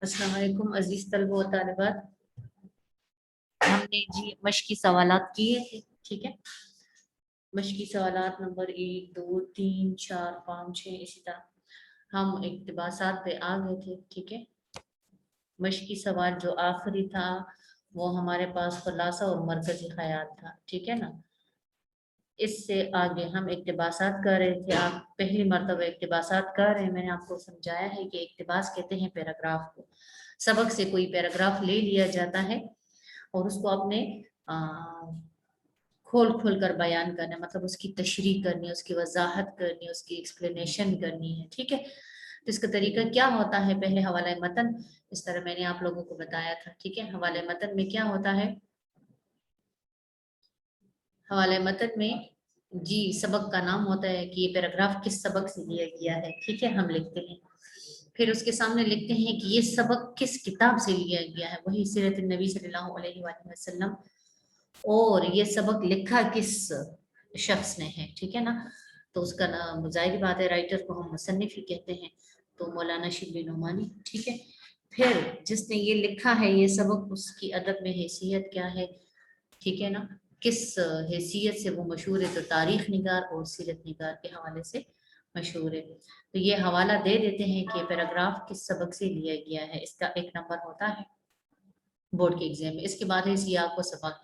अस्सलाम वालेकुम अजीज तलबा और तालिबात। हमने जी मश्की सवालात किए थे, ठीक है। मश्की सवालात नंबर 1, 2, 3, 4, 5, 6 इसी तरह हम इक्तिबासात पे आ गए थे, ठीक है। मश्की सवाल जो आखिरी था वो हमारे पास खुलासा और मरकजी ख्याल था, ठीक है ना। इससे आगे हम इक्तिबासात कर रहे थे। आप पहली मरतबा इक्तिबासात कर रहे हैं। मैंने आपको समझाया है कि इक्तिबास कहते हैं पैराग्राफ को। सबक से कोई पैराग्राफ ले लिया जाता है और उसको आपने आ, खोल खोल कर बयान करना है, मतलब उसकी तशरीह करनी है, उसकी वजाहत करनी है, उसकी एक्सप्लेनेशन करनी है, ठीक है। तो इसका तरीका क्या होता है, पहले हवाला मतन, इस तरह मैंने आप लोगों को बताया था, ठीक है। हवाले मतन में क्या होता है, हवाले मतन में जी सबक का नाम होता है कि ये पैराग्राफ किस सबक से लिया गया है, ठीक है। हम लिखते हैं, फिर उसके सामने लिखते हैं कि ये सबक किस किताब से लिया गया है, वही सीरत नबी सल्लल्लाहु अलैहि वसल्लम। और ये सबक लिखा किस शख्स ने है, ठीक है ना। तो उसका नाम जाहिर बात है, राइटर को हम मुसन्निफ ही कहते हैं, तो मौलाना शिबली नोमानी, ठीक है। फिर जिसने ये लिखा है ये सबक, उसकी अदब में हैसियत क्या है, ठीक है ना, किस हैसियत से वो मशहूर है, तो तारीख निगार और सीरत निगार के हवाले से मशहूर है। तो ये हवाला दे देते हैं कि पैराग्राफ किस सबक से लिया गया है, इसका 1 नंबर होता है बोर्ड के एग्जाम में। इसके बाद है सियाक व सबक।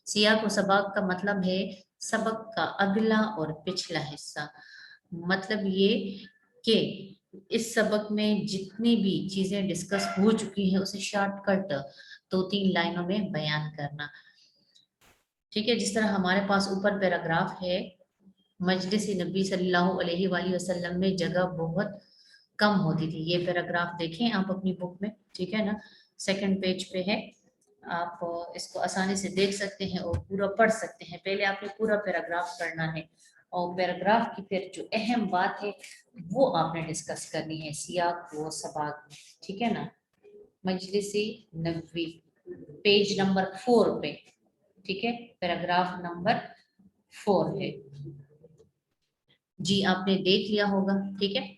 सियाक व सबक का मतलब है सबक का अगला और पिछला हिस्सा। मतलब ये कि इस सबक में जितनी भी चीजें डिस्कस हो चुकी हैं उसे शॉर्टकट 2-3 लाइनों में बयान करना, ठीक है। जिस तरह हमारे पास ऊपर पैराग्राफ है, मजलिस नबी सल्लल्लाहु अलैहि वसल्लम में जगह बहुत कम होती थी। ये पैराग्राफ देखें आप अपनी बुक में, ठीक है ना, 2nd पेज पे है। आप इसको आसानी से देख सकते हैं और पूरा पढ़ सकते हैं। पहले आपने पूरा पैराग्राफ पढ़ना है और पैराग्राफ की फिर जो अहम बात है वो आपने डिस्कस करनी है सियाक व सबाक में, ठीक है ना। मजलिसी नबवी पेज नंबर 4 पे, ठीक है, पैराग्राफ नंबर 4 है जी, आपने देख लिया होगा, ठीक है।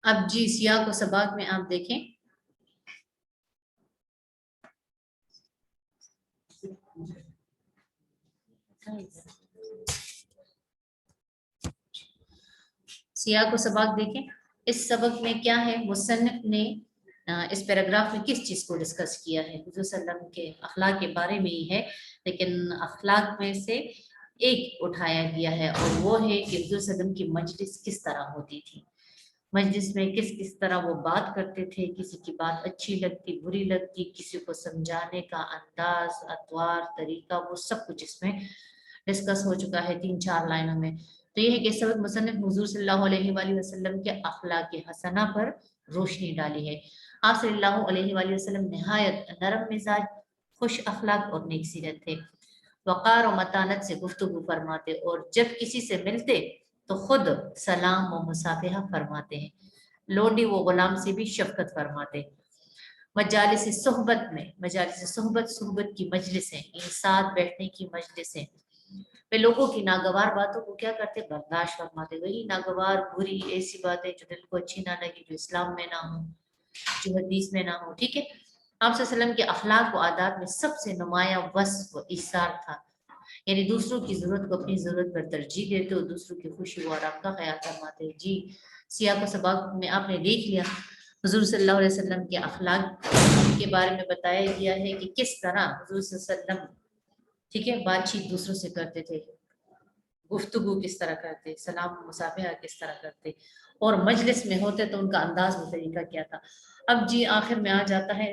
अब जी सियाक व सबाक में आप देखें, सियाक व सबक देखें। इस सबक में क्या है, मुसन्निफ ने इस पैराग्राफ में किस चीज को डिस्कस किया है, हुजूर सल्लल्लाहु अलैहि वसल्लम के अखलाक के बारे में ही है, लेकिन अखलाक में से एक उठाया गया है और वो है कि हुजूर सल्लल्लाहु अलैहि वसल्लम की मजलिस किस तरह होती थी। मजलिस में किस किस तरह वो बात करते थे, किसी की बात अच्छी लगती बुरी लगती, किसी को समझाने का अंदाज अतवार तरीका, वो सब कुछ इसमें डिस्कस हो चुका है 3-4 लाइनों में। तो ये है कि सबक मुसन्निफ हुजूर सल्लल्लाहु अलैहि वसल्लम के अखलाक हसना पर रोशनी डाली है। आप सल्लल्लाहु अलैहि वसल्लम नहायत नरम मिजाज, खुश अखलाक और नेक सीरत थे। वक़ार और मतानत से गुफ्तगू फरमाते और जब किसी से मिलते तो खुद सलाम व मुसाफिहा फरमाते हैं। लोडी व गुलाम से भी शफकत फरमाते। मजालिस सोहबत में, मजालिस सोहबत सोहबत की मजलिसें, इन साथ बैठने की मजलिसें, वे लोगों की नागवार बातों को क्या करते, बर्दाश्त फरमाते। वही नागवार बुरी ऐसी बातें जो दिल को अच्छी ना लगी, जो इस्लाम में ना हो, जो हदीस में ना हो, ठीक है। आप सल्लल्लाहु अलैहि वसल्लम के अखलाक व आदात में सबसे नुमाया वस्फ ईसार था, यानी दूसरों की जरूरत को अपनी जरूरत पर तरजीह देते हो, दूसरों की खुशी व आराम का ख्याल फरमाते हैं जी। सियाक व सबक में आपने देख लिया हुजूर सल्लल्लाहु अलैहि वसल्लम के अखलाक के बारे में बताया गया है कि किस तरह हुजूर सल्लल्लाहु अलैहि वसल्लम, ठीक है, बातचीत दूसरों से करते थे, गुफ्तगू किस तरह करते, सलाम मुसाफिहा किस तरह करते, और मजलिस में होते तो उनका अंदाज व तरीका क्या था। अब जी आखिर में आ जाता है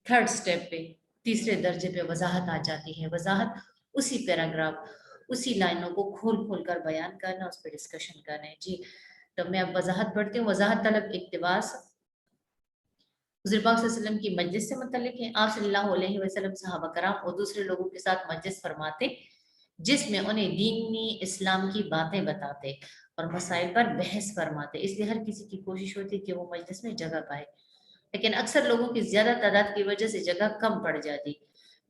3rd स्टेप पे, तीसरे दर्जे पे वजाहत आ जाती है। वजाहत उसी पैराग्राफ उसी लाइनों को खोल खोल कर बयान करना, उस पर डिस्कशन करना है जी। तो मैं अब वजाहत पढ़ती हूँ। वजाहत तलब इक्तिबास हुज़ूर पाक सल्लल्लाहु अलैहि वसल्लम की मजलिस से मुतल्लिक है। आप सल्लल्लाहु अलैहि वसल्लम सहाबा कराम और दूसरे लोगों के साथ मजलिस फरमाते जिसमें उन्हें दीनी इस्लाम की बातें बताते और मसाइल पर बहस फरमाते। इसलिए हर किसी की कोशिश होती कि वो मजलिस में जगह पाए, लेकिन अक्सर लोगों की ज्यादा तादाद की वजह से जगह कम पड़ जाती।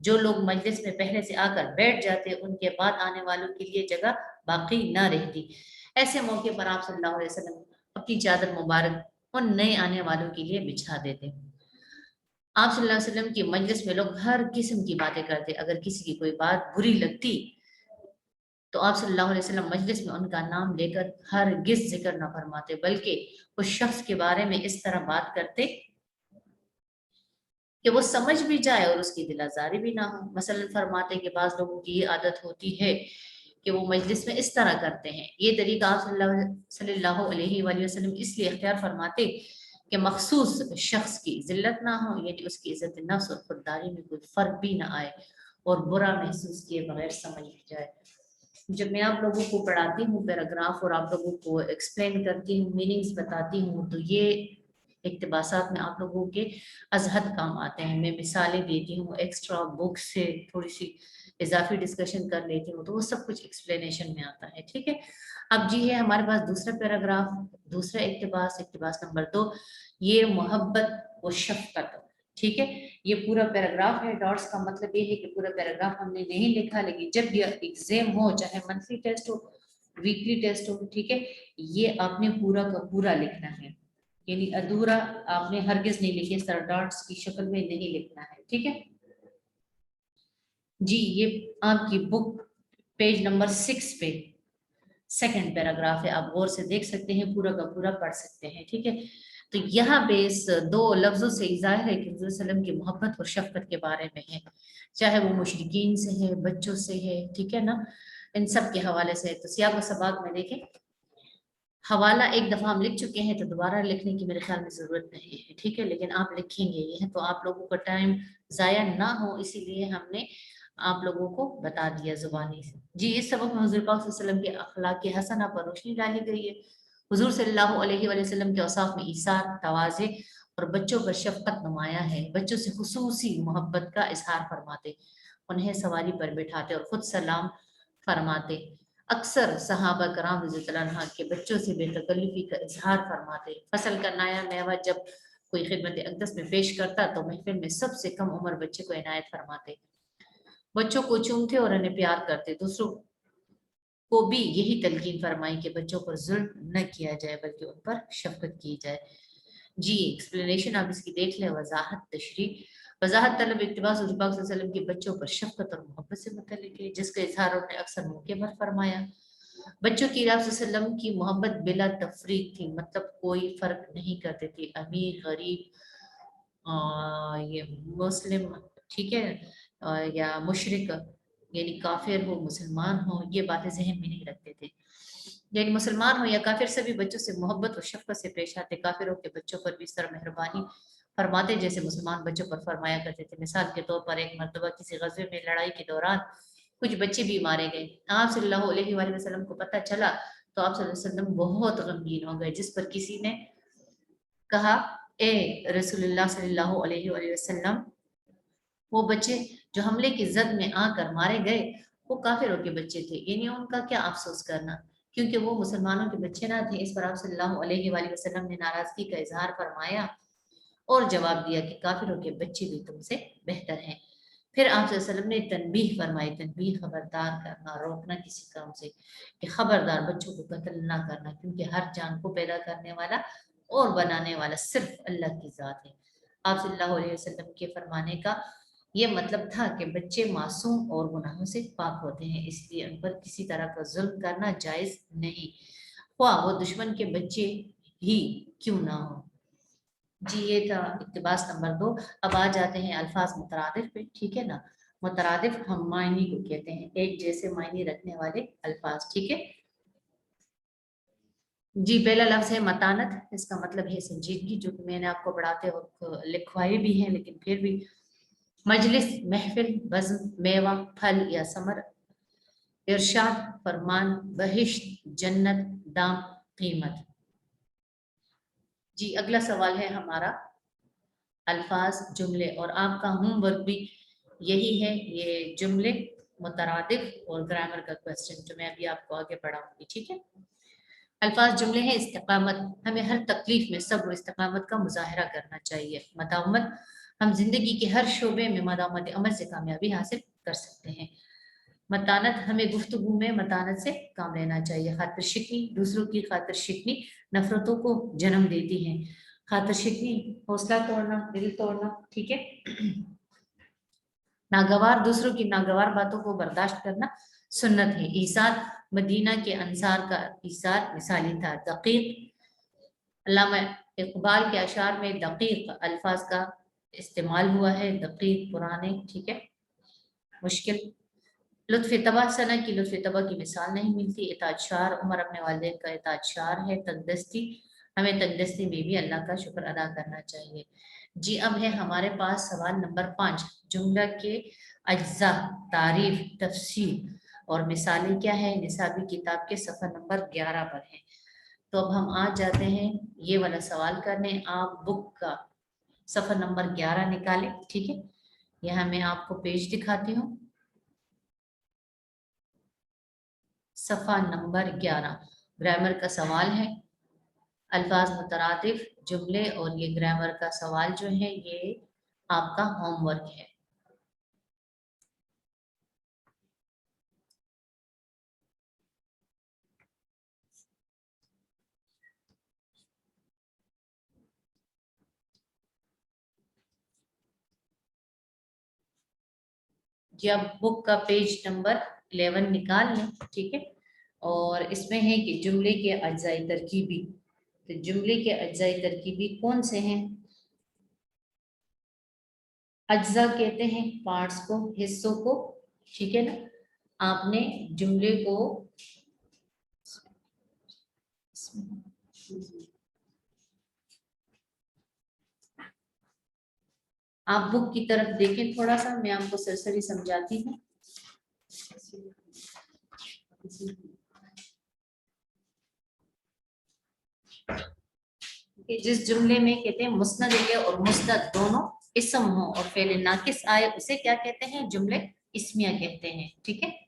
जो लोग मजलिस में पहले से आकर बैठ जाते उनके बाद आने वालों के लिए जगह बाकी न रहती। ऐसे मौके पर आप सल्लल्लाहु अलैहि वसल्लम अपनी चादर मुबारक और नए आने वालों के लिए बिछा देते। आप सल्लल्लाहु अलैहि वसल्लम की मजलिस में लोग हर किस्म की बातें करते, अगर किसी की कोई बात बुरी लगती तो आप सल्लल्लाहु अलैहि वसल्लम मजलिस में उनका नाम लेकर हरगिज़ जिक्र न फरमाते, बल्कि उस शख्स के बारे में इस तरह बात करते कि वो समझ भी जाए और उसकी दिल आज़ारी भी ना हो। मसलन फरमाते कि बाज़ लोगों की ये आदत होती है कि वो मजलिस में इस तरह करते हैं। ये तरीका आप सल्लल्लाहु अलैहि वसल्लम इसलिए इख्तियार फरमाते कि मखसूस शख्स की जिल्लत ना हो, यानी उसकी इज्जत नफ्स और खुददारी में कोई फ़र्क भी ना आए और बुरा महसूस किए बगैर समझ भी जाए। जब मैं आप लोगों को पढ़ाती हूँ पैराग्राफ और आप लोगों को एक्सप्लेन करती हूँ, मीनिंग्स बताती हूँ, तो ये इक्तबासात में आप लोगों के अजहद काम आते हैं। मैं मिसालें देती हूँ, एक्स्ट्रा बुक से थोड़ी सी इजाफी डिस्कशन कर लेती हूँ, तो वो सब कुछ एक्सप्लेनेशन में आता है। ठीक है, अब जी है हमारे पास दूसरा पैराग्राफ, दूसरा इक्तबास, इक्तबास नंबर 2, ये मोहब्बत व शफकत। ठीक है, ये पूरा पैराग्राफ है। डॉट्स का मतलब ये है कि पूरा पैराग्राफ हमने नहीं लिखा, लेकिन जब ये एग्जाम हो, चाहे मंथली टेस्ट हो, वीकली टेस्ट हो, ठीक है, ये आपने पूरा का पूरा लिखना है, यानी अधूरा आपने हरगिज नहीं लिखे, इस तरह डॉट्स की शक्ल में नहीं लिखना है। ठीक है जी, ये आपकी बुक पेज नंबर 6 पे सेकंड पैराग्राफ है, आप गौर से देख सकते हैं, पूरा का पूरा पढ़ सकते हैं। ठीक है, तो यहाँ पे इस 2 लफ्जों से जाहिर है कि हुज़ूर सल्लम की मोहब्बत और शफकत के बारे में है, चाहे वो मुशरिकीन से है, बच्चों से है, ठीक है ना, इन सब के हवाले से। तो सियाक व सबाक में देखें, हवाला एक दफा हम लिख चुके हैं तो दोबारा लिखने की मेरे ख्याल में जरूरत नहीं है। ठीक है, लेकिन आप लिखेंगे ये, तो आप लोगों का टाइम जाया ना हो, इसीलिए हमने आप लोगों को बता दिया जुबानी से। जी, इस सबक में हुज़ूर पाक सल्लल्लाहु अलैहि वसल्लम के अखलाक हसना पर रोशनी डाली गई है। हुज़ूर सल्लल्लाहु अलैहि वसल्लम के औसाफ में ईसार, तवाज़े और बच्चों पर शफकत नुमाया है। बच्चों से खुसूसी मोहब्बत का इजहार फरमाते, उन्हें सवारी पर बिठाते और खुद सलाम फरमाते। अक्सर सहाबा कराम रज़ियल्लाहु अन्हा के बच्चों से बेतकल्लुफ़ी का इजहार फरमाते। फसल का नया मेवा जब कोई खिदमत अक़दस में पेश करता तो महफिल में सबसे कम उम्र बच्चे को इनायत फरमाते, बच्चों को चूमते और उन्हें प्यार करते। दूसरों को भी यही तलकीन फरमाई कि बच्चों पर जुल्म न किया जाए, बल्कि उन पर शफकत की जाए। जी, एक्सप्लेनेशन आप इसकी देख लें, वजाहत तशरी। वजाहत तलब इक़्तिबास हुज़ूर पाक सल्लल्लाहु अलैहि वसल्लम के बच्चों पर शफकत और मोहब्बत से मुतल्लिक़ है, जिसका इजहार उन्होंने अक्सर मौके पर फरमाया। बच्चों की आप वसल्लम की मोहब्बत बिला तफरीक थी, मतलब कोई फर्क नहीं करते थे, अमीर गरीब, ये मुस्लिम, ठीक है, या मुशरिक, यानी काफिर हो मुसलमान हो, ये बातें जहन में नहीं रखते थे। यानी मुसलमान हो या काफिर, सभी बच्चों से मोहब्बत और शफकत से पेश आते। काफिरों के बच्चों पर भी इस तरह मेहरबानी फरमाते जैसे मुसलमान बच्चों पर फरमाया करते थे। मिसाल के तौर पर एक मरतबा किसी गज़वे में लड़ाई के दौरान कुछ बच्चे भी मारे गए। आप सल्लल्लाहु अलैहि वसल्लम को पता चला तो आप सल्लल्लाहु अलैहि वसल्लम बहुत गमगीन हो गए, जिस पर किसी ने कहा, ए रसूलुल्लाह सल्लल्लाहु अलैहि वसल्लम, वो बच्चे जो हमले की जद में आकर मारे गए वो काफिरों के बच्चे थे, यानी उनका क्या अफसोस करना, क्योंकि वो मुसलमानों के बच्चे ना थे। इस पर आप सल्लल्लाहु अलैहि वसल्लम ने नाराजगी का इजहार फरमाया और जवाब दिया कि काफिरों के बच्चे भी तुमसे बेहतर हैं। फिर आप सल्लल्लाहु अलैहि वसल्लम ने तनबीह फरमाई, तनबीह खबरदार करना, रोकना किसी काम से, कि खबरदार बच्चों को कत्ल ना करना, क्योंकि हर जान को पैदा करने वाला और बनाने वाला सिर्फ अल्लाह की जात है। आप सल्लल्लाहु अलैहि वसल्लम के फरमाने का ये मतलब था कि बच्चे मासूम और गुनाहों से पाक होते हैं, इसलिए उन पर किसी तरह का जुल्म करना जायज नहीं, ख्वाह वो दुश्मन के बच्चे ही क्यों ना हो। जी, ये था इक्तिबास नंबर 2। अब आ जाते हैं अल्फाज मुतरादिफ पे। ठीक है ना, मुतरादिफ हम मायने को कहते हैं, एक जैसे मायने रखने वाले अल्फाज। ठीक है जी, पहला लफ्ज है मतानत, इसका मतलब है संजीदगी, जो कि मैंने आपको पढ़ाते वक्त लिखवाए भी हैं, लेकिन फिर भी। मजलिस, महफिल, बज़्म, मेवा, फल या समर, इरशाद, फरमान, बहिश्त, जन्नत, दाम, कीमत। जी, अगला सवाल है हमारा अल्फाज, जुमले, और आपका होमवर्क भी यही है, ये जुमले, मुतरादिफ और ग्रामर का क्वेश्चन जो मैं अभी आपको आगे पढ़ाऊंगी। ठीक है, अल्फाज जुमले हैं। इस्तिकामत, हमें हर तकलीफ में सब्र इस्तिकामत का मुजाहरा करना चाहिए। मदावमत, हम जिंदगी के हर शोबे में मदावमत अमल से कामयाबी हासिल कर सकते हैं। मतानत, हमें गुफ्तगू में मतानत से काम लेना चाहिए। खातिर शिकनी, दूसरों की खातिर शिकनी नफरतों को जन्म देती है। खातिर शिकनी, हौसला तोड़ना, दिल तोड़ना, ठीक है। नागवार, दूसरों की नागवार बातों को बर्दाश्त करना सुन्नत है। ईसार, मदीना के अंसार का ईसार मिसाली था। दकीक, अल्लामा इकबाल के अशार में दकीक अल्फाज का इस्तेमाल हुआ है। दकीक पुराने, ठीक है, मुश्किल। लुत्फ़ तबा, सना की लुत्फ़ तबा की मिसाल नहीं मिलती। इताअतशार, उमर अपने वालिदैन का इताअतशार है। तंगदस्ती, हमें तंगदस्ती में भी अल्लाह का शुक्र अदा करना चाहिए। जी अब है हमारे पास सवाल नंबर 5। जुमला के अज्जा, तारीफ, तफसील और मिसालें क्या है, निसाबी किताब के सफ़ा नंबर 11 पर है। तो अब हम आज जाते हैं ये वाला सवाल करने। आप बुक का सफ़ा नंबर 11 निकालें, ठीक है। यहाँ मैं आपको पेज दिखाती हूँ। सफ़ा नंबर 11 ग्रामर का सवाल है। अल्फाज मुतरादिफ जुमले, और ये ग्रामर का सवाल जो है ये आपका होमवर्क है। जब बुक का पेज नंबर 11 निकाल लें, ठीक है। और इसमें है कि जुमले के अज्जाई तरकीबी। तो जुमले के अज्जाई तरकीबी कौन से हैं? अज्जा कहते हैं पार्ट्स को, हिस्सों को, ठीक है ना। आपने जुमले को आप बुक की तरफ देखें थोड़ा सा, मैं आपको सरसरी समझाती हूँ। कि जिस जुमले में कहते हैं मुस्नद इले और मुस्नद दोनों इस्म हो और फेल नाकिस आए, उसे क्या कहते हैं? जुमले इस्मिया कहते हैं, ठीक है।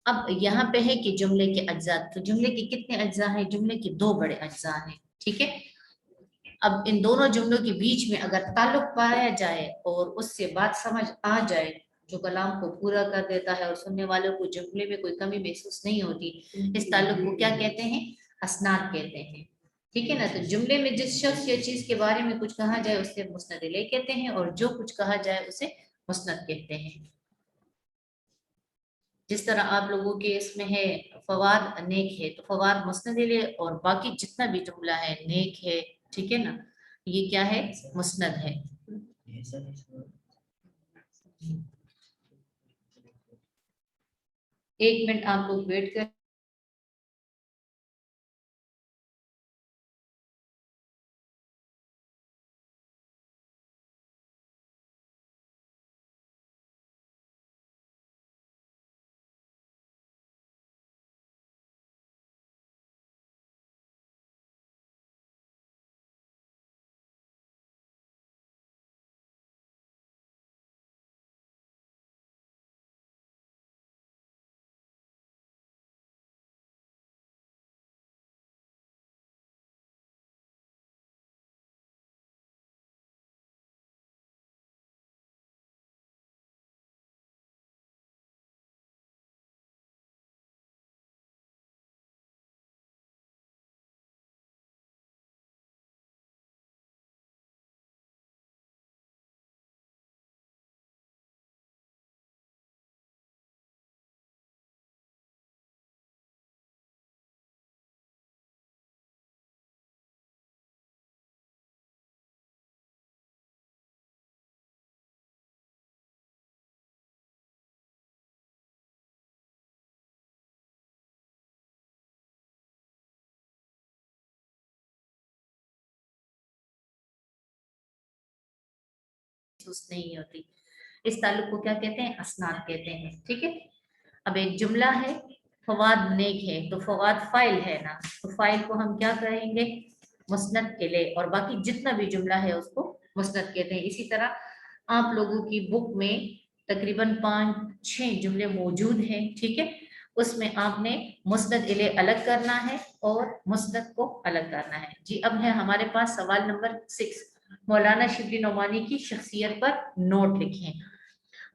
अब यहाँ पे है कि जुमले के अज्जा, तो जुमले के कितने अज्जा हैं? जुमले के 2 बड़े अज्जा हैं, ठीक है। अब इन दोनों जुमलों के बीच में अगर ताल्लुक पाया जाए और उससे बात समझ आ जाए, जो कलाम को पूरा कर देता है और सुनने वालों को जुमले में कोई कमी महसूस नहीं होती, इस ताल्लुक को क्या कहते हैं? असनाद कहते हैं, ठीक है ना। तो जुमले में जिस शख्स या चीज के बारे में कुछ कहा जाए उसे मुस्नद इलैह कहते हैं, और जो कुछ कहा जाए उसे मुस्नद कहते हैं। जिस तरह आप लोगों के इसमें है फवाद नेक है, तो फवाद मुस्नद इलैह, और बाकी जितना भी जुमला है नेक है, ठीक है ना, ये क्या है? मुस्नद है। एक मिनट आप लोग वेट कर। महसूस नहीं होती, इस ताल्लुक को क्या कहते हैं? असनाद कहते हैं, ठीक है। अब एक जुमला है फवाद नेक है, तो फवाद फाइल है ना, तो फाइल को हम क्या कहेंगे? मुस्नद इलैह, और बाकी जितना भी जुमला है उसको मुस्नद कहते हैं। इसी तरह आप लोगों की बुक में तकरीबन 5-6 जुमले मौजूद हैं, ठीक है। उसमें आपने मुस्नद इलैह अलग करना है और मुस्नद को अलग करना है। जी अब है हमारे पास सवाल नंबर 6। मौलाना शिबली नोमानी की शख्सियत पर नोट लिखें।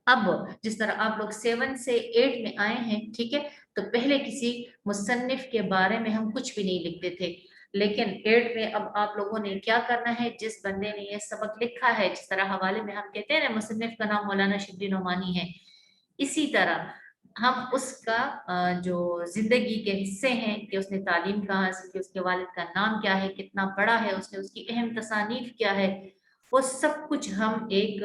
अब जिस तरह आप लोग 7 से 8 में आए हैं, ठीक है, तो पहले किसी मुसन्निफ के बारे में हम कुछ भी नहीं लिखते थे, लेकिन 8 में अब आप लोगों ने क्या करना है, जिस बंदे ने ये सबक लिखा है, जिस तरह हवाले में हम कहते हैं ना मुसन्निफ का नाम मौलाना शिबली नोमानी है, इसी तरह हम उसका जो जिंदगी के हिस्से हैं कि उसने तालीम कहाँ हासिल की, उसके वालिद का नाम क्या है, कितना पढ़ा है उसने, उसकी अहम तसानीफ क्या है, वो सब कुछ हम एक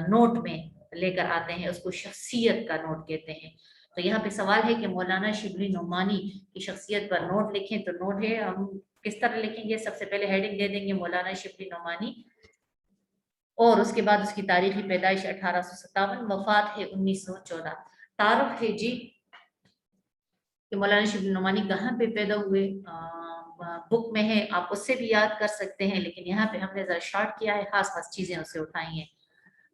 नोट में लेकर आते हैं, उसको शख्सियत का नोट कहते हैं। तो यहाँ पे सवाल है कि मौलाना शिबली नोमानी की शख्सियत पर नोट लिखें, तो नोट है, हम किस तरह लिखेंगे, सबसे पहले हेडिंग दे देंगे मौलाना शिबली नोमानी, और उसके बाद उसकी तारीखी पैदाइश 1857, वफात है 1914। तारुफ है जी कि मौलाना शिबली नोमानी कहाँ पे पैदा हुए, बुक में है, आप उससे भी याद कर सकते हैं, लेकिन यहाँ पे हमने जरा शॉर्ट किया है, खास खास चीजें उससे उठाई हैं।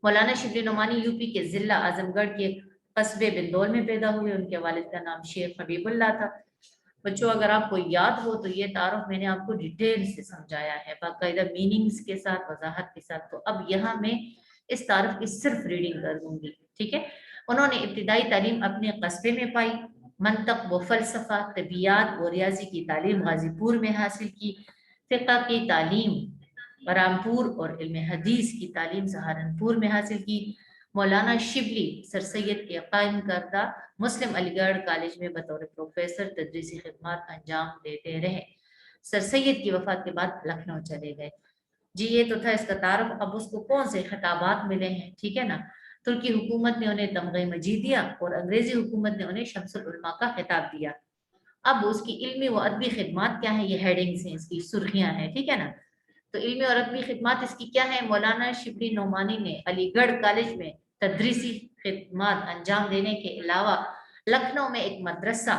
मौलाना शिबली नोमानी यूपी के जिला आजमगढ़ के कस्बे बिंदौल में पैदा हुए, उनके वालिद का नाम शेख हबीबुल्लाह था। बच्चों अगर आपको याद हो तो ये तारुफ मैंने आपको डिटेल से समझाया है, बाकायदा मीनिंग्स के साथ, वजाहत के साथ। तो अब यहाँ मैं इस तारुफ की सिर्फ रीडिंग कर दूंगी, ठीक है। उन्होंने इब्तिदाई तालीम अपने कस्बे में पाई, मंतक व फलसफा, तबियात व रियाजी की तालीम गाजीपुर में हासिल की, फ़िक़्ह की तालीम बरामपुर और इल्म हदीस की तालीम सहारनपुर में हासिल की। मौलाना शिबली सर सैयद के कायम करदा मुस्लिम अलीगढ़ कॉलेज में बतौर प्रोफेसर तदरीसी खिदमत अंजाम देते रहे। सर सैयद की वफात के बाद लखनऊ चले गए जी। ये तो था इसका तारुफ। अब उसको कौन से खिताबात मिले हैं, ठीक है ना। तुर्की हुकूमत ने उन्हें तमग़े मजीदिया और अंग्रेजी हुकूमत ने उन्हें शम्सुल उलमा का खिताब दिया। अब उसकी इल्मी व अदबी खिदमत क्या है, ये हेडिंग्स हैं, इसकी सुर्खियां हैं, ठीक है ना। तो इल्मी और अदबी खिदमत इसकी क्या है, मौलाना शिबली नोमानी ने अलीगढ़ कॉलेज में तदरीसी खिदमत अंजाम देने के अलावा लखनऊ में एक मदरसा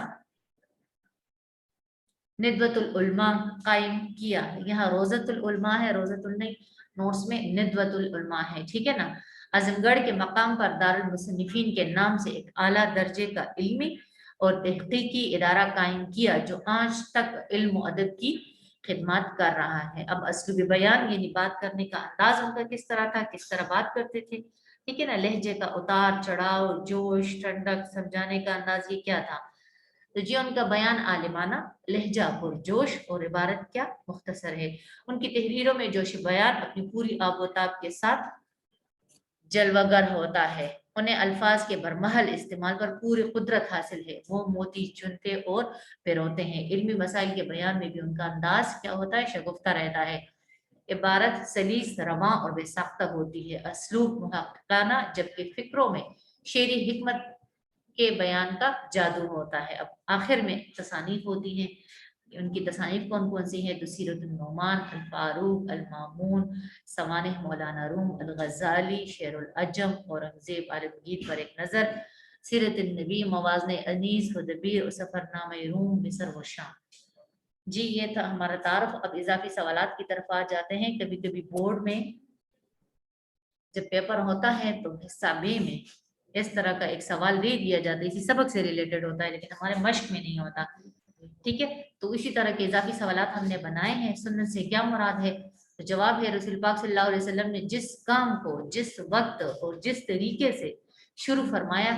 निदवतुल उलमा कायम किया। यहाँ रोज़तुल उलमा है, रोज़तुल नहीं, नोट्स में निदवतुल उलमा है, ठीक है ना। आजमगढ़ के मकाम पर दारुल मुसन्निफीन के नाम से एक आला दर्जे का इल्मी और तहकीकी इदारा कायम किया, जो आज तक इल्म अदब की खिदमत कर रहा है। अब असलूबी बयान यानी बात करने का अंदाज उनका किस तरह था, किस तरह बात करते थे, ठीक है ना। लहजे का उतार चढ़ाव, जोश, ठंडक, समझाने का अंदाज, ये क्या था। तो जी उनका बयान आलिमाना, लहजा पुरजोश और इबारत क्या मुख्तसर है। उनकी तहरीरों में जोश बयान अपनी पूरी आबोताब के साथ जलवागर होता है। उन्हें अल्फाज के बरमहल इस्तेमाल पर पूरी कुदरत हासिल है। वो मोती चुनते और पिरोते हैं। इल्मी मसाइल के बयान में भी उनका अंदाज क्या होता है, शगुफ्ता रहता है। इबारत सलीस, रवां और बेसाख्ता होती है। असलूब मुहक्काना, जबकि फिक्रों में शेरी हिकमत के बयान का जादू होता है। अब आखिर में तसानीफ होती हैं। उनकी तसानीफ कौन कौन सी हैं, तो सीरतुन नोमान, अल फारूक, अल मामून, सवानिह मौलाना रूम, अल गज़ाली, शेरुल अजम, औरंगजेब आलमगीर पर एक नज़र, सीरत नबी, मवाज़न अनीस, हुदबीर और सफरनामे रूम, मिस्र व शाम। जी ये था हमारा तारुफ। अब इजाफी सवालात की तरफ आ जाते हैं। कभी कभी बोर्ड में जब पेपर होता है तो हिस्सा बी में इस तरह का एक सवाल दे दिया जाता है, इसी सबक से रिलेटेड होता है, लेकिन हमारे मश्क में नहीं होता, ठीक है। तो इसी तरह के इजाफी सवालात हमने बनाए हैं। सुन्नत से क्या मुराद है, तो जवाब है रसूल पाक सल्लल्लाहु अलैहि वसल्लम ने जिस काम को जिस वक्त और जिस तरीके से शुरू फरमाया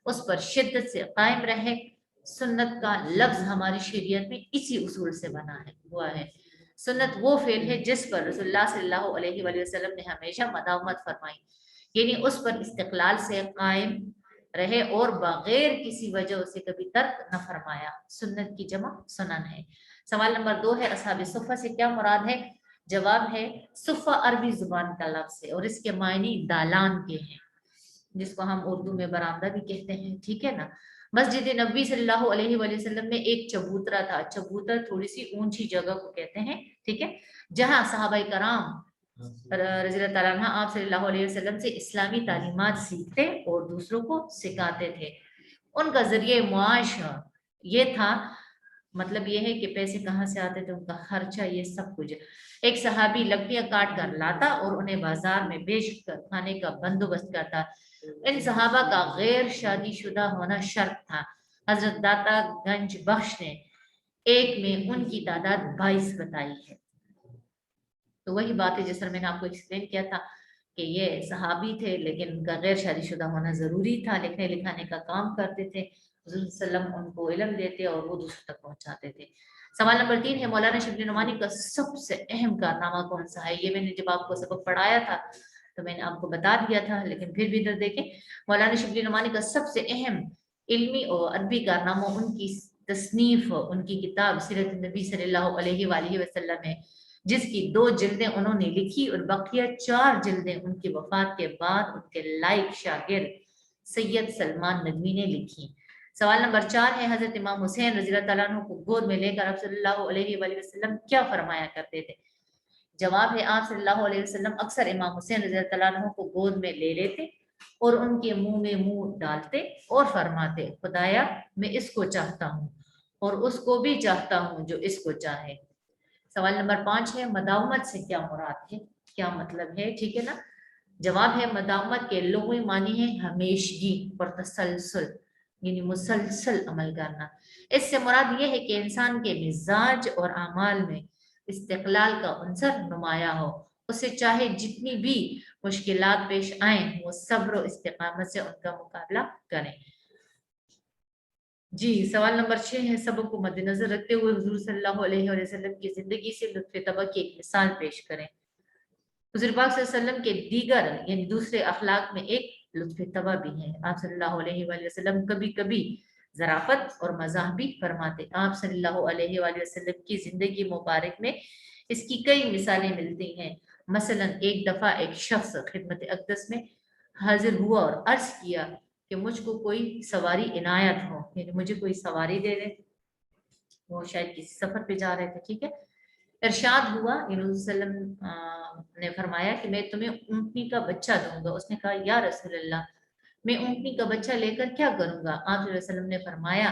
उस पर शिद्दत से कायम रहे। सुन्नत का लफ्ज हमारी शरीयत में इसी उसूल से बना है हुआ है। सुन्नत वो फेल है जिस पर रसूलुल्लाह सल्लल्लाहु अलैहि वसल्लम ने हमेशा मदावमत फरमाई, यानी उस पर इस्तिक़लाल से कायम रहे और बगैर किसी वजह उसे कभी तर्क न फरमाया। सुन्नत की जमा सुनन है। सवाल नंबर 2 है, असहाबे सुफ़ा से क्या मुराद है। जवाब है सुफ़ा अरबी जुबान का लफ्ज है और इसके मायने दालान के हैं, जिसको हम उर्दू में बरामदा भी कहते हैं, ठीक है ना। मस्जिद नबी सल्लल्लाहु अलैहि वसल्लम में एक चबूतरा था। चबूतरा थोड़ी सी ऊंची जगह को कहते हैं, ठीक है, जहां सहाबाए कराम रज़ियल्लाहु ताला अन्हा आप सल्लल्लाहु अलैहि वसल्लम से इस्लामी तालीमात सीखते और दूसरों को सिखाते थे। उनका जरिए मुआश ये था, मतलब ये है कि पैसे कहाँ से आते थे, उनका खर्चा, ये सब कुछ। एक सहाबी लकड़ियां काट कर लाता और उन्हें बाजार में बेच कर खाने का बंदोबस्त करता। इन सहाबा का गैर शादीशुदा होना शर्त था। हजरत दाता गंज बख्श ने एक में उनकी तादाद 22 बताई है। तो वही बात है जिस तरह मैंने आपको एक्सप्लेन किया था کہ ये सहाबी थे लेकिन उनका गैर शादीशुदा होना ज़रूरी था, लिखने लिखाने का काम करते थे, हुज़ूर सल्लम उनको इल्म देते और वो दूसरों तक पहुंचाते थे। सवाल नंबर 3 है, मौलाना शिबली नुमानी का सबसे अहम कारनामा कौन सा है? ये मैंने जब आपको सबक पढ़ाया था तो मैंने आपको बता दिया था, लेकिन फिर भी इधर देखें, मौलाना शिबली नुमानी का सबसे अहम इल्मी और अदबी कारनामा उनकी तसनीफ, उनकी किताब सीरत नबी सल्लल्लाहु अलैहि वसल्लम है, जिसकी 2 जिल्दें उन्होंने लिखी और बकिया 4 जिल्दें उनकी वफात के बाद उनके लायक शागिर्द सैयद सलमान नदवी ने लिखी। सवाल नंबर 4 है, हजरत इमाम हुसैन रज़ी अल्लाह तआला अन्हु को गोद में लेकर आप सल्लल्लाहु अलैहि वसल्लम क्या फरमाया करते थे? जवाब है, आप सल्लल्लाहु अलैहि वसल्लम अक्सर इमाम हुसैन रज़ी अल्लाह तआला अन्हु को गोद में ले लेते और उनके मुंह में मुंह डालते और फरमाते, खुदाया मैं इसको चाहता हूँ और उसको भी चाहता हूँ जो इसको चाहे। सवाल नंबर 5 है, मदावमत से क्या मुराद है, क्या मतलब है? ठीक है ना। जवाब है, मदावमत के लुग़वी मानी है हमेशगी और तसलसल, यानी मुसलसल अमल करना। इससे मुराद ये है कि इंसान के मिजाज और अमाल में इस्तिक़लाल का उन्सर नुमाया हो, उसे चाहे जितनी भी मुश्किलात पेश आए वो सब्र और इस्तिक़ामत से उनका मुकाबला करें। जी, सवाल नंबर 6 है, सबक को मद्देनजर रखते हुए हुजूर सल्लल्लाहु अलैहि वसल्लम की जिंदगी से लुत्फ़ तबा की एक मिसाल पेश करें। हुजूर पाक सल्लल्लाहु अलैहि वसल्लम के दीगर यानी दूसरे अखलाक में एक लुत्फ़ तबा भी है। आप सल्लल्लाहु अलैहि वसल्लम कभी कभी ज़राफ़त और मज़ाह भी फरमाते। आप सल्लल्लाहु अलैहि वसल्लम की जिंदगी मुबारक में इसकी कई मिसालें मिलती हैं। मसलन एक दफ़ा एक शख्स खिदमत अक़दस में हाजिर हुआ और अर्ज़ किया कि मुझको कोई सवारी इनायत हो, यानी मुझे कोई सवारी दे दे। वो शायद किसी सफर पे जा रहे थे, ठीक है। इरशाद हुआ, वसल्लम ने फरमाया कि मैं तुम्हें ऊँटनी का बच्चा दूंगा। उसने कहा, या रसूल अल्लाह, मैं ऊँटनी का बच्चा लेकर क्या करूंगा? आप वसल्लम ने फरमाया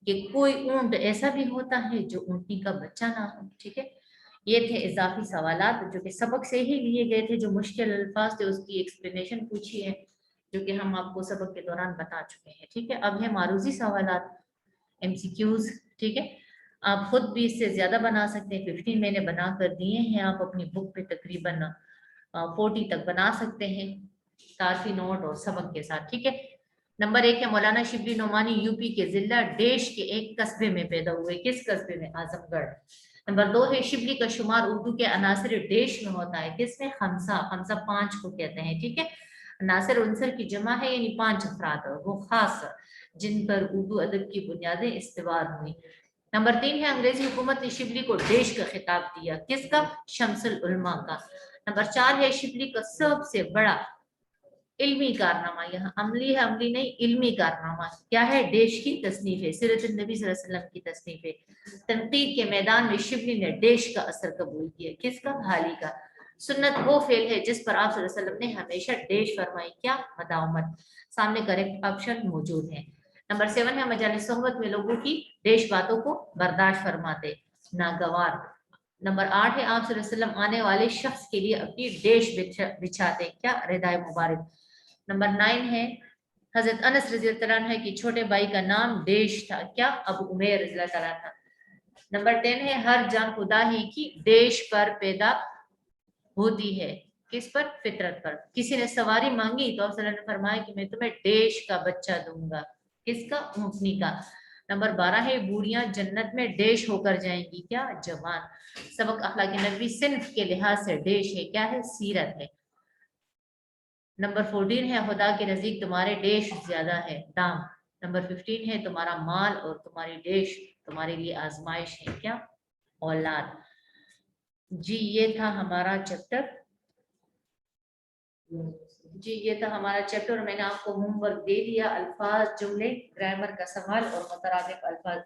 कि कोई ऊँट ऐसा भी होता है जो ऊँटनी का बच्चा ना हो, ठीक है। ये थे इजाफी सवालात जो कि सबक से ही लिए गए थे। जो मुश्किल अल्फाज थे उसकी एक्सप्लेनेशन पूछी है, जो कि हम आपको सबक के दौरान बता चुके हैं, ठीक है। अब है मारूजी सवालात, MCQs, ठीक है। आप खुद भी इससे ज्यादा बना सकते हैं, 15 मैंने बना कर दिए हैं। आप अपनी बुक पे तकरीबन 40 तक बना सकते हैं, काफी नोट और सबक के साथ, ठीक है। नंबर 1 है, मौलाना शिबली नोमानी यूपी के जिला डेश के एक कस्बे में पैदा हुए। किस कस्बे में? आजमगढ़। नंबर 2 है, शिबली का शुमार उर्दू के अनासर डेश में होता है। किसमें? खमसा। खमसा 5 को कहते हैं, ठीक है। अनासर उनसर की जमा है, यानी 5 अफराद, वो खास जिन पर उर्दू अदब की बुनियादें इस्तेवार हुई। नंबर 3 है, अंग्रेजी हुकूमत ने शिबली को देश का खिताब दिया। किसका? शमसुल उलमा का। नंबर 4 है, शिबली का सबसे बड़ा इल्मी कारनामा, यहाँ अमली है, अमली नहीं, इल्मी कारनामा क्या है? देश की तसनीफ है, सीरत नबी सल्लल्लाहु अलैहि वसल्लम की तसनीफ है। तनकीद के मैदान में शिबली ने देश का असर कबूल किया। किसका? हाली का। सुन्नत वो फेल है जिस पर आप सल्लल्लाहु अलैहि वसल्लम ने हमेशा देश फरमाई। क्या? मदावमत। सामने करेक्ट ऑप्शन मौजूद है। नंबर 7 है, मजालिस सोहबत में लोगों की देश बातों को बर्दाश्त फरमाते, नागवार। नंबर 8 है, आप सल्लल्लाहु अलैहि वसल्लम आने वाले शख्स के लिए अपनी देश बिछाते। क्या? रिदाए मुबारक। नंबर 9 है, हजरत अनस रज़ी अल्लाह अन्हु की छोटे भाई का नाम देश था। क्या? अबू उमैर रज़ी अल्लाह अन्हु। नंबर 10 है, हर जान खुदा ही की देश पर पैदा होती है। किस पर? फितरत पर। किसी ने सवारी मांगी तो आप ने फरमाया कि मैं तुम्हें देश का बच्चा दूंगा। किसका? ऊँटनी का। नंबर 12 है, बूढ़ियां जन्नत में देश होकर जाएंगी। क्या? जवान। सबक अखलाक नबवी सिन्फ के लिहाज से देश है। क्या है? सीरत है। नंबर 14 है, खुदा के नजदीक तुम्हारे देश ज्यादा है, दाम। नंबर 15 है, तुम्हारा माल और तुम्हारी देश तुम्हारे लिए आजमाइश है। क्या? औलाद। जी, ये था हमारा चैप्टर। जी, ये था हमारा चैप्टर। मैंने आपको होमवर्क दे दिया, अल्फाज, जुमले, ग्रामर का सवाल और मुतरादिफ अल्फाज,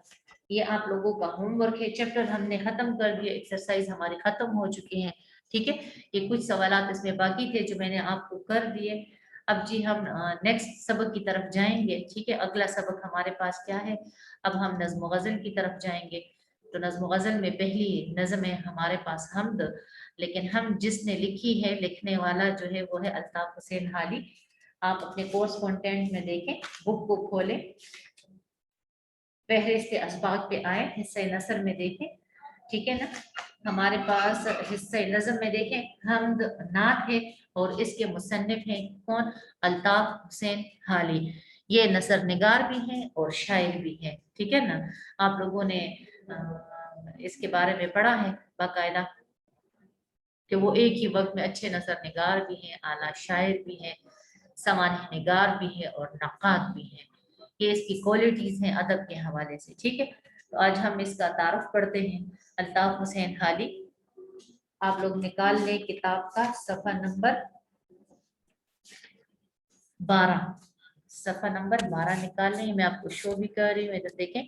ये आप लोगों का होमवर्क है। चैप्टर हमने खत्म कर दिया, एक्सरसाइज हमारे खत्म हो चुके हैं, ठीक है। ये कुछ सवालात इसमें बाकी थे जो मैंने आपको कर दिए। अब जी हम नेक्स्ट सबक की तरफ जाएंगे, ठीक है। अगला सबक हमारे पास क्या है? अब हम नज़्म गज़ल की तरफ जाएंगे। तो नज़्म गज़ल में पहली नज़्म है हमारे पास हमद, लेकिन हम जिसने लिखी है, लिखने वाला जो है वो है अल्ताफ हुसैन हाली। आप अपने कोर्स कंटेंट में देखें, बुक को खोलें, फहरिस्त अस्बाक पे आए, हिस्से नसर में देखें, ठीक है ना। हमारे पास हिस्से नज़म में देखें हमद नात है और इसके मुसन्निफ हैं कौन, अल्ताफ हुसैन हाली। ये नसर निगार भी हैं और शायर भी हैं, ठीक है ना। आप लोगों ने इसके बारे में पढ़ा है बाकायदा कि वो एक ही वक्त में अच्छे नसर निगार भी हैं, आला शायर भी हैं, समानी निगार भी है और नक्काद भी है। ये इसकी क्वालिटीज हैं अदब के हवाले से, ठीक है। तो आज हम इसका तारुफ पढ़ते हैं। अल्ताफ हुसैन हाली, आप लोग निकाल लें किताब का सफा नंबर 12, सफा नंबर 12 निकाल लें। मैं आपको शो भी कर रही हूँ, इधर देखें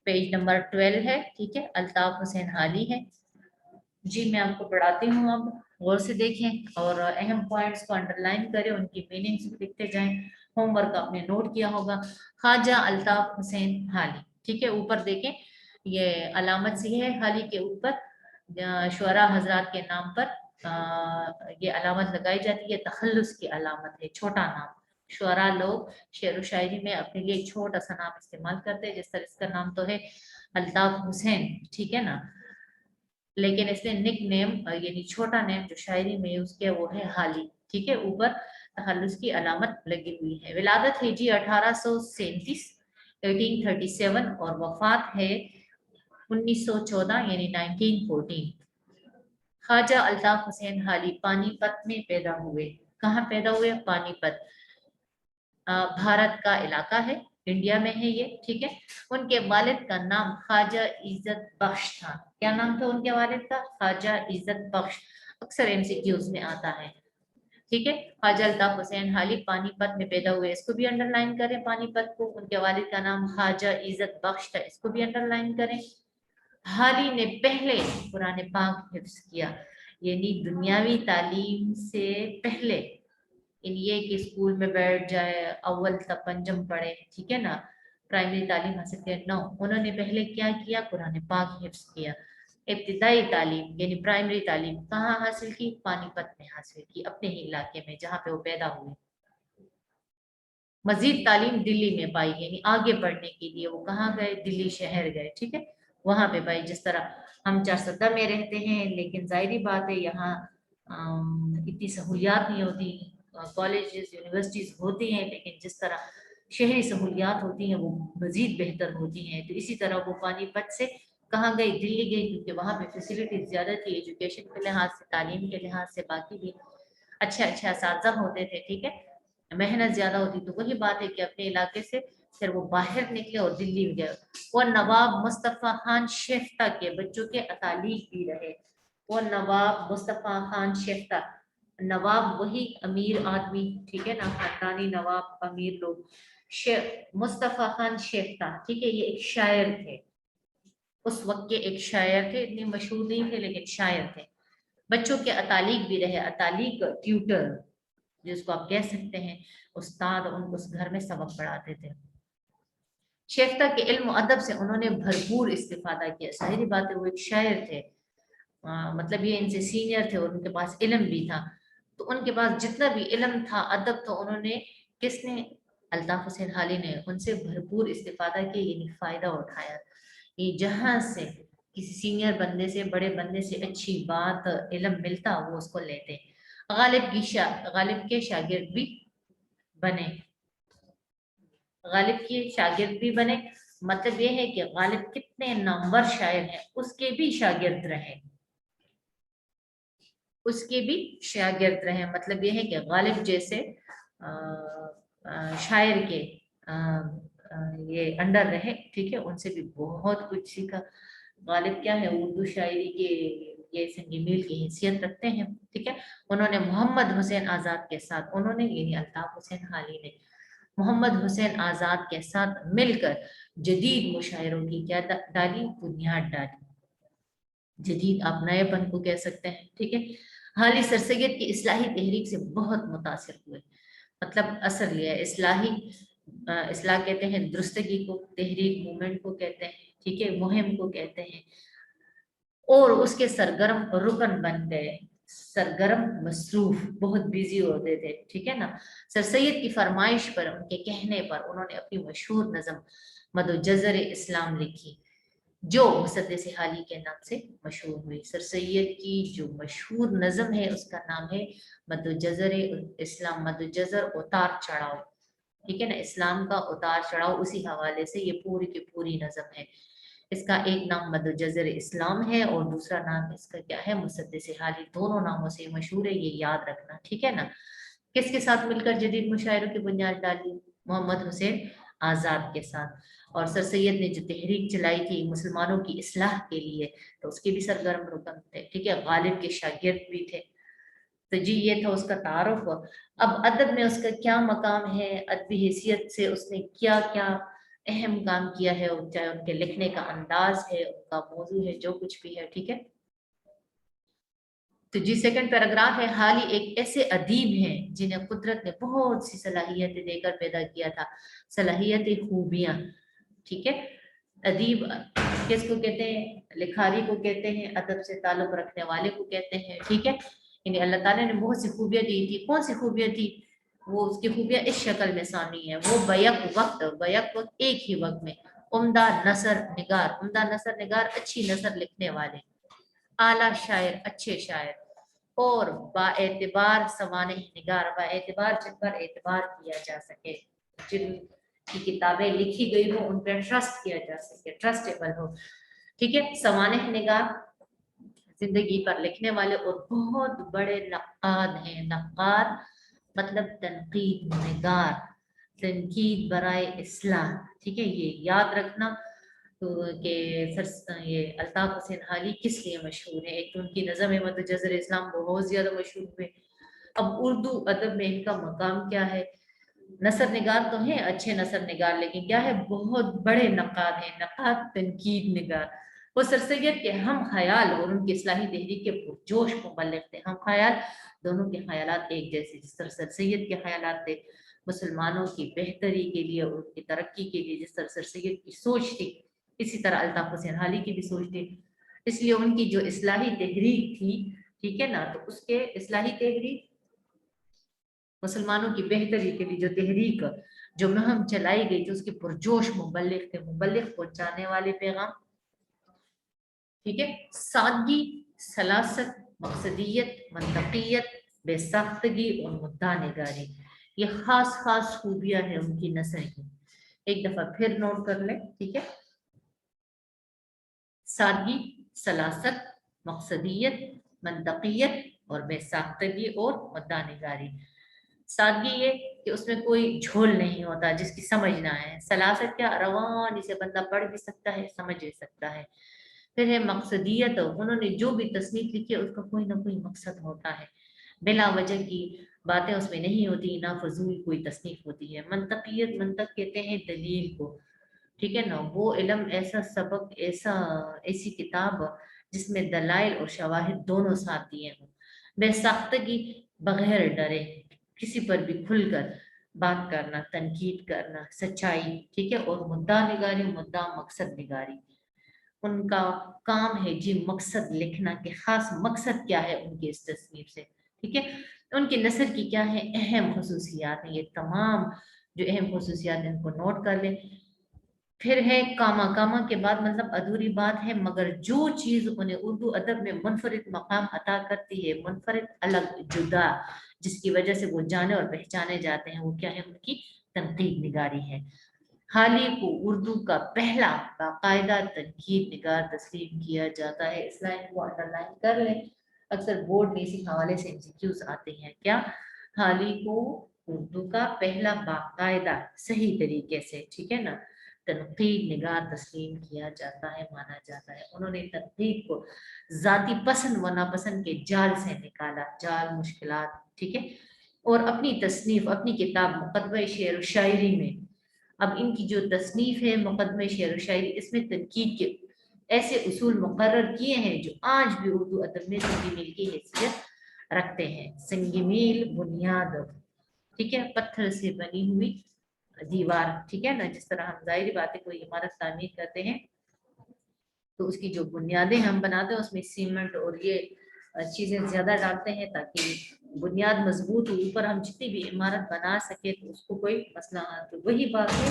पेज नंबर 12 है, ठीक है। अल्ताफ हुसैन हाली है जी। मैं आपको पढ़ाती हूँ, अब गौर से देखें और अहम पॉइंट्स को अंडरलाइन करें, उनकी मीनिंग्स भी लिखते जाएं। होमवर्क आपने नोट किया होगा। ख्वाजा अल्ताफ हुसैन हाली, ठीक है। ऊपर देखें ये अलामत सी है हाली के ऊपर, शुअरा हजरात के नाम पर ये अलामत लगाई जाती है, तखल्लुस की अलामत है, छोटा नाम। शुअरा लोग शेर व शायरी में अपने लिए छोटा सा नाम इस्तेमाल करते हैं, जिस तरह इसका नाम तो है अल्ताफ हुसैन, ठीक है ना, लेकिन इसने निक नेम यानी छोटा नेम जो शायरी में यूज किया वो है हाली, ठीक है। ऊपर तखल्लुस की अलामत लगी हुई है। विलादत हिजरी 1837 1837 और वफात है 1914 यानी 1914। ख्वाजा अल्ताफ हुसैन हाली पानीपत में पैदा हुए। कहाँ पैदा हुए? पानीपत भारत का इलाका है, इंडिया में है ये, ठीक है। उनके वालिद का नाम ख्वाजा इज्जत बख्श था। क्या नाम था उनके वालिद का? ख्वाजा इज्जत बख्श। अक्सर एमसीक्यूज में आता है, ठीक है। ख्वाजा अल्ताफ हुसैन हाली पानीपत में पैदा हुए, इसको भी अंडरलाइन करें पानीपत को। उनके वालिद का नाम ख्वाजा इज्जत बख्श था, इसको भी अंडरलाइन करें। हाली ने पहले कुरान पाक हिफ्ज किया, यानी दुनियावी तालीम से पहले इन ये कि स्कूल में बैठ जाए अव्वल तक पंजम पढ़े, ठीक है ना, प्राइमरी तालीम हासिल करे, नो, उन्होंने पहले क्या किया? कुरान पाक हिफ्ज किया। इब्तिदाई तालीम यानी प्राइमरी तालीम कहाँ हासिल की? पानीपत में हासिल की, अपने ही इलाके में जहाँ पे वो पैदा हुए। मजीद तालीम दिल्ली में पाई, यानी आगे पढ़ने के लिए वो कहाँ गए? दिल्ली शहर गए, ठीक है, वहां पे पाई। जिस तरह हम चारसदा में रहते हैं, लेकिन जाहिर बात है यहाँ इतनी सहूलियात नहीं होती, कॉलेजेस यूनिवर्सिटीज होती हैं, लेकिन जिस तरह शहरी सहूलियात होती हैं वो मजीद बेहतर होती हैं। तो इसी तरह वो पानीपत से कहाँ गई? दिल्ली गई, क्योंकि वहाँ पे फैसिलिटीज ज़्यादा थी, एजुकेशन के लिहाज से, तालीम के लिहाज से, बाकी भी अच्छे अच्छे असातिज़ा होते थे, ठीक है। मेहनत ज्यादा होती, तो वही बात है कि अपने इलाके से फिर वो बाहर निकले और दिल्ली में गए। वो नवाब मुस्तफ़ा खान शेफ्ता के बच्चों के अतालीक भी रहे। वो नवाब मुस्तफ़ा खान शेफ्ता, नवाब वही अमीर आदमी, ठीक है ना, खानदानी नवाब अमीर लोग। मुस्तफ़ा खान शेफ्ता, ठीक है, ये एक शायर थे, उस वक्त के एक शायर थे, इतने मशहूर नहीं थे लेकिन शायर थे। बच्चों के अतालीक भी रहे, अतालीक ट्यूटर जिसको आप कह सकते हैं, उस्ताद उनको उस घर में सबक पढ़ाते थे। शेफ्ता के इल्म अदब से उन्होंने भरपूर इस्तिफादा किया। जाहिर बात है वो एक शायर थे, मतलब ये इनसे सीनियर थे और उनके पास इल्म भी था, तो उनके पास जितना भी इल्म था, अदब, तो उन्होंने, किसने? अल्ताफ हुसैन हाली ने उनसे भरपूर इस्तिफादा किया, यानी फायदा उठाया। ये जहाँ से किसी सीनियर बंदे से, बड़े बंदे से अच्छी बात इल्म मिलता वो उसको लेते। गालिब के शागिर्द भी बने, गालिब के शागिर्द भी बने, मतलब ये है कि गालिब कितने नामवर शायर हैं उसके भी शागिर्द रहे, उसके भी शागिर्द रहे। मतलब ये है कि गालिब जैसे शायर के ये अंडर रहे, ठीक है, उनसे भी बहुत कुछ सीखा। गालिब क्या है, उर्दू शायरी के ये संगी मील की हैसियत रखते हैं, ठीक है। उन्होंने मोहम्मद हुसैन आजाद के साथ, उन्होंने यानी अल्ताफ हुसैन हाली ने मोहम्मद हुसैन आजाद के साथ मिलकर जदीद मुशायरों की क्या डाली? बुनियाद डाली। जदीद आप नएपन को कह सकते हैं, ठीक है। हाली सर सैयद की इस्लाही तहरीक से बहुत मुतासिर हुए, मतलब असर लिया। इस्लाह कहते हैं दुरुस्तगी को, तहरीक मूवमेंट को कहते हैं, ठीक है, मुहिम को कहते हैं, और उसके सरगर्म रुकन बन गए। सरगर्म मसरूफ, बहुत बिजी होते थे, ठीक है ना। सर सैयद की फरमाइश पर, उनके कहने पर उन्होंने अपनी मशहूर नज़म मदो जज़र इस्लाम लिखी। जो मुसद्दिस हाली के नाम से मशहूर हुई। सर सैयद की जो मशहूर नज़म है उसका नाम है मद्दुजज़र इस्लाम, मद्दुजज़र उतार चढ़ाव, ठीक है ना, इस्लाम का उतार चढ़ाव, उसी हवाले से ये पूरी की पूरी नज़म है। इसका एक नाम मद्दुजज़र इस्लाम है और दूसरा नाम इसका क्या है, मुसद्दिस हाली। दोनों नामों से मशहूर है, ये याद रखना, ठीक है ना। किसके साथ मिलकर जदीद मुशायरों की बुनियाद डाली, मोहम्मद हुसैन आज़ाद के साथ। और सर सैयद ने जो तहरीक चलाई थी मुसलमानों की इस्लाह के लिए, तो उसके भी सरगर्म रुकन थे, ठीक है, गालिब के शागिर्द भी थे। तो जी ये था उसका तारुफ। अब अदब में उसका क्या मकाम है, अदबी हैसियत से उसने क्या क्या अहम काम किया है, चाहे उनके लिखने का अंदाज है, उनका मौजू है, जो कुछ भी है, ठीक है। तो जी सेकंड पैराग्राफ है, हाली एक ऐसे अदीब हैं जिन्हें कुदरत ने बहुत सी सलाहियतें देकर पैदा किया था। सलाहियतें, खूबियां, ठीक है। अदीब किसको कहते हैं, लिखारी को कहते हैं, अदब से ताल्लुक रखने वाले को कहते हैं, ठीक है। यानी अल्लाह ताला ने बहुत सी खूबियां दी थी। कौन सी खूबियां थी, वो उसकी खूबियां इस शक्ल में सामने है। वो बैक वक्त एक ही वक्त में उम्दा नसर निगार, उम्दा नसर निगार अच्छी नसर लिखने वाले, आला शायर अच्छे शायर, और बाएतबार सवाने निगार, बाएतबार जिन पर एतबार किया जा सके, जिनकी किताबें लिखी गई हो उन पर ट्रस्ट किया जा सके, ट्रस्टेबल हो, ठीक है। सवाने निगार जिंदगी पर लिखने वाले, और बहुत बड़े नक्काद हैं। नक्काद मतलब तनकीद निगार, तनकीद बराए इस्लाह, ठीक है, ये याद रखना। तो के सर ये अल्ताफ हुसैन हाली किस लिए मशहूर है, एक तो उनकी नज़म है मुतजज़्ज़र इस्लाम बहुत ज्यादा मशहूर हुए। अब उर्दू अदब में इनका मकाम क्या है, नसर निगार तो है, अच्छे नसर निगार, लेकिन क्या है, बहुत बड़े नक्काद हैं, नक्काद तनकीद निगार। वो सर सैयद के हम ख्याल और उनकी इस्लाही तहरीक के पुरजोश मुबल्लिग थे। हम ख्याल, दोनों के ख्यालात एक जैसे, जिस तरह सर सैयद के ख्यालात थे मुसलमानों की बेहतरी के लिए और उनकी तरक्की के लिए, जिस तरह सर सैयद की सोच थी, इसी तरह अल्ताफ हुसैन हाली की भी सोच थी। इसलिए उनकी जो इस्लाही तहरीक थी, ठीक है ना, तो उसके इस्लाही तहरीक, मुसलमानों की बेहतरी के लिए जो तहरीक, जो मुहिम चलाई गई थी, उसके पुरजोश मुबल्लिग थे, मुबल्लिग पहुंचाने वाले पैगाम, ठीक है। सादगी, सलासत, मकसदियत, मंतकियत, बेसाख्तगी और मुद्दा निगारी, ये खास खास खूबियां हैं उनकी नस्र की। एक दफा फिर नोट कर ले, ठीक है। सादगी, सलासत, मकसदियत, मंतकियत और बेसाख्तगी और मुद्दा निगारी। सादगी ये कि उसमें कोई झोल नहीं होता जिसकी समझ ना आए। सलासत क्या, रवान से बंदा पढ़ भी सकता है, समझ भी सकता है। फिर है मकसदियत, उन्होंने जो भी तसनीफ लिखी है उसका कोई ना कोई मकसद होता है, बिला वजह की बातें उसमें नहीं होती, ना फजूल कोई तसनीफ होती है। मंतकियत, मंतक कहते हैं दलील को, ठीक है ना, वो इल्म, ऐसा सबक, ऐसा ऐसी किताब जिसमें दलाइल और शवाहिद दोनों साथ दिए हों। बेसाख्तगी, बगैर डरे किसी पर भी खुलकर बात करना, तनकीद करना, सच्चाई, ठीक है। और मुद्दा निगारी, मुद्दा मकसद निगारी, उनका काम है जी मकसद लिखना, कि खास मकसद क्या है उनकी इस तस्वीर से, ठीक है। उनके नसर की क्या है अहम खसूसियात हैं, ये तमाम जो अहम खसूसियात हैं उनको नोट कर लें। फिर है कामा, कामा के बाद मतलब अधूरी बात है, मगर जो चीज उन्हें उर्दू अदब में मुनफरिद मकाम अता करती है, मुनफरिद, अलग, जुदा, जिसकी वजह से वो जाने और पहचाने जाते हैं, वो क्या है, उनकी तनकीद निगारी है। हाली को उर्दू का पहला बाकायदा तनकीद निगार तस्लीम किया जाता है। इस लाइन को अंडरलाइन कर लें, अक्सर बोर्ड में इसी हवाले से एमसीक्यूज आते हैं। क्या, हाली को उर्दू का पहला बाकायदा सही तरीके से, ठीक है ना, तनकीद निगार तस्लीम किया जाता है, माना जाता है। उन्होंने तनकीद को जाती पसंद व नापसंद के जाल से निकाला, जाल, मुश्किलात, ठीक है। और अपनी तसनीफ, अपनी किताब मुकदमे शेर व शायरी में, अब इनकी जो तसनीफ है मुकदमे शेर व शायरी, इसमें तनकीद के ऐसे उसूल मुकर्रर किए हैं जो आज भी उर्दू अदब में संगी मील की हैसियत रखते हैं। संगी मील बुनियाद, ठीक है, पत्थर से बनी हुई दीवार, ठीक है ना, जिस तरह हम जाहिर बात है कोई इमारत तामीर करते हैं तो उसकी जो बुनियादें हम बनाते हैं उसमें सीमेंट और ये चीजें ज्यादा डालते हैं ताकि बुनियाद मजबूत हो, ऊपर हम जितनी भी इमारत बना सके तो उसको कोई मसला ना। तो वही बात है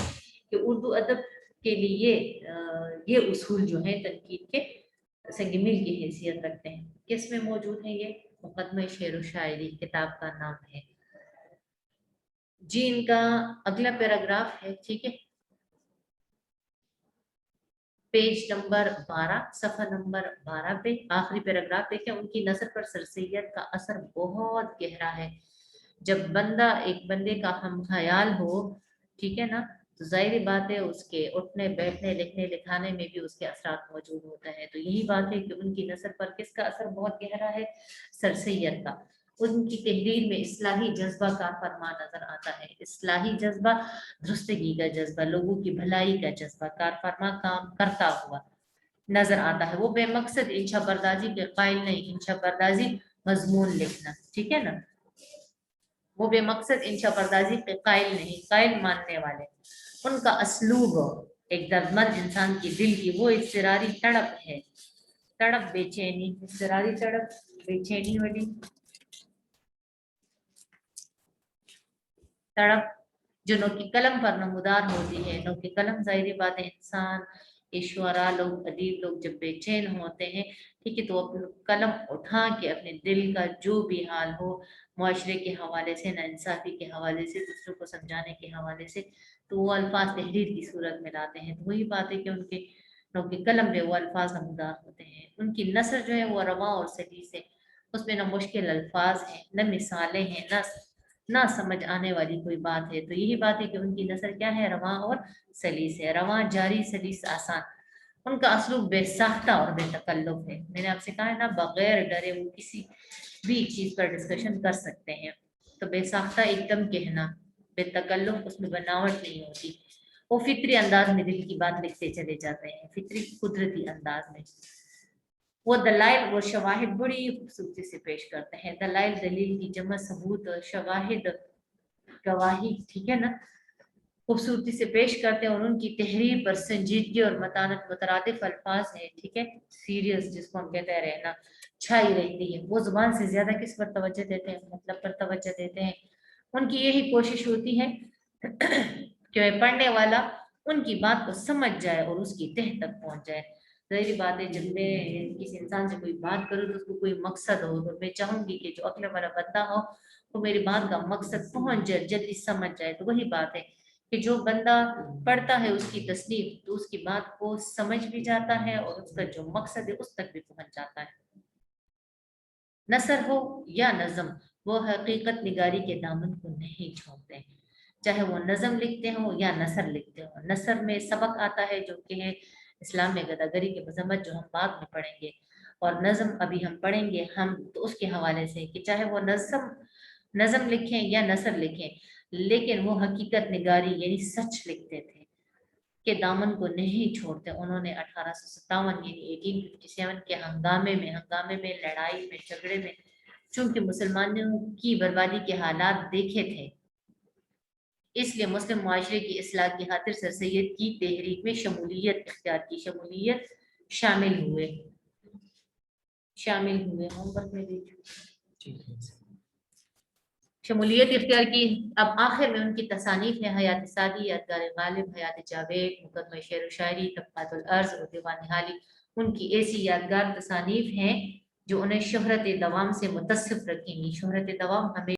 कि उर्दू अदब کے لیے یہ اصول جو ہیں تنقید کے سنگ میل کی حیثیت رکھتے ہیں۔ کس میں موجود ہے یہ؟ مقدمہ شعر و شاعری کتاب کا نام ہے جی۔ ان کا اگلا پیراگراف ہے، ٹھیک ہے، پیج نمبر 12 صفحہ نمبر 12 پہ آخری پیراگراف دیکھیں۔ ان کی نثر پر سر سید کا اثر بہت گہرا ہے۔ جب بندہ ایک بندے کا ہم خیال ہو، ٹھیک ہے نا، تو ظاہری بات ہے اس کے اٹھنے بیٹھنے لکھنے لکھانے میں بھی اس کے اثرات موجود ہوتا ہے۔ تو یہی بات ہے کہ ان کی نثر پر کس کا اثر بہت گہرا ہے؟ سر سید کا۔ ان کی تحریر میں اصلاحی جذبہ کار فرما نظر آتا ہے۔ اصلاحی جذبہ، درستگی کا جذبہ، لوگوں کی بھلائی کا جذبہ کار فرما کام کرتا ہوا نظر آتا ہے۔ وہ بے مقصد انشا پردازی کے قائل نہیں، انشا پردازی مضمون لکھنا، ٹھیک ہے نا، وہ بے مقصد انشا پردازی کے قائل نہیں، قائل ماننے والے۔ ان کا اسلوب ایک دردمند انسان کی دل کی وہ اضطراری تڑپ ہے، تڑپ بے چینی، اضطراری تڑپ بے چینی والی تڑپ جو نو کی قلم پر نمودار ہوتی ہے۔ نو کی قلم ظاہری بات ہے انسان کے شعراء لوگ ادیب لوگ جب بے چین ہوتے ہیں، ٹھیک ہے، تو اپنے قلم اٹھا کے اپنے دل کا جو بھی حال ہو، معاشرے کے حوالے سے، ناانصافی کے حوالے سے، دوسروں کو سمجھانے کے حوالے سے، تو وہ الفاظ تحریر کی صورت میں لاتے ہیں۔ تو وہی بات ہے کہ ان کے نو کی قلم پہ وہ الفاظ نمودار ہوتے ہیں۔ ان کی نثر جو ہے وہ رواں اور سلیس ہے، اس میں نہ مشکل الفاظ ہیں، نہ مثالیں ہیں، نہ سمجھ آنے والی کوئی بات ہے۔ تو یہی بات ہے کہ ان کی نثر کیا ہے؟ رواں اور سلیس ہے، رواں، جاری، سلیس، آسان۔ ان کا اسلوب بے ساختہ اور بے تکلف ہے۔ میں نے آپ سے کہا ہے نا، بغیر ڈرے وہ کسی بھی چیز پر ڈسکشن کر سکتے ہیں۔ تو بے ساختہ ایک دم کہنا، بے تکلف، اس میں بناوٹ نہیں ہوتی، وہ فطری انداز میں دل کی بات لکھتے چلے جاتے ہیں، فطری قدرتی انداز میں۔ وہ دلائل و شواہد بڑی خوبصورتی سے پیش کرتے ہیں۔ دلائل دلیل کی جمع، ثبوت، شواہد گواہی، ٹھیک ہے نا، خوبصورتی سے پیش کرتے ہیں۔ اور ان کی تحریر پر سنجیدگی اور متانت، مترادف الفاظ ہیں، ٹھیک ہے، سیریس جس کو ہم کہتے ہیں رہنا، چھائی رہتی ہے۔ وہ زبان سے زیادہ کس پر توجہ دیتے ہیں؟ مطلب پر توجہ دیتے ہیں۔ ان کی یہی کوشش ہوتی ہے کہ پڑھنے والا ان کی بات کو سمجھ جائے اور اس کی تہ تک پہنچ جائے۔ ظاہری بات ہے جب میں کسی انسان سے کوئی بات کروں تو اس کو کوئی مقصد ہو، تو میں چاہوں گی کہ جو عقل والا بندہ ہو تو میری بات کا مقصد پہنچ جائے، جلدی سمجھ جائے۔ تو وہی بات ہے کہ جو بندہ پڑھتا ہے اس کی تصنیف تو اس کی بات کو سمجھ بھی جاتا ہے اور اس کا جو مقصد ہے اس تک بھی پہنچ جاتا ہے۔ نثر ہو یا نظم، وہ حقیقت نگاری کے دامن کو نہیں چھوڑتے، چاہے وہ نظم لکھتے ہوں یا نثر لکھتے ہوں۔ نثر میں سبق آتا ہے جو کہ ہے اسلام میں گداگری کی مذمت، جو ہم بعد میں پڑھیں گے، اور نظم ابھی ہم پڑھیں گے ہم تو اس کے حوالے سے کہ چاہے وہ نظم لکھیں یا نثر لکھیں، لیکن وہ حقیقت نگاری یعنی سچ لکھتے تھے کہ دامن کو نہیں چھوڑتے۔ انہوں نے 1857 یعنی 1857 کے ہنگامے میں لڑائی میں جھگڑے میں چونکہ مسلمانوں کی بربادی کے حالات دیکھے تھے، اس لیے مسلم معاشرے کی اصلاح کی خاطر سر سید کی تحریک میں شمولیت اختیار کی، شامل ہوئے ہوم ورک میں شمولیت اختیار کی۔ اب آخر میں ان کی تصانیف ہیں حیات سعدی، یادگار غالب، حیات جاوید، مقدمہ شعر و شاعری، طبقات الارض اور دیوان حالی۔ ان کی ایسی یادگار تصانیف ہیں جو انہیں شہرت دوام سے متصف رکھیں گی۔ شہرت دوام ہمیں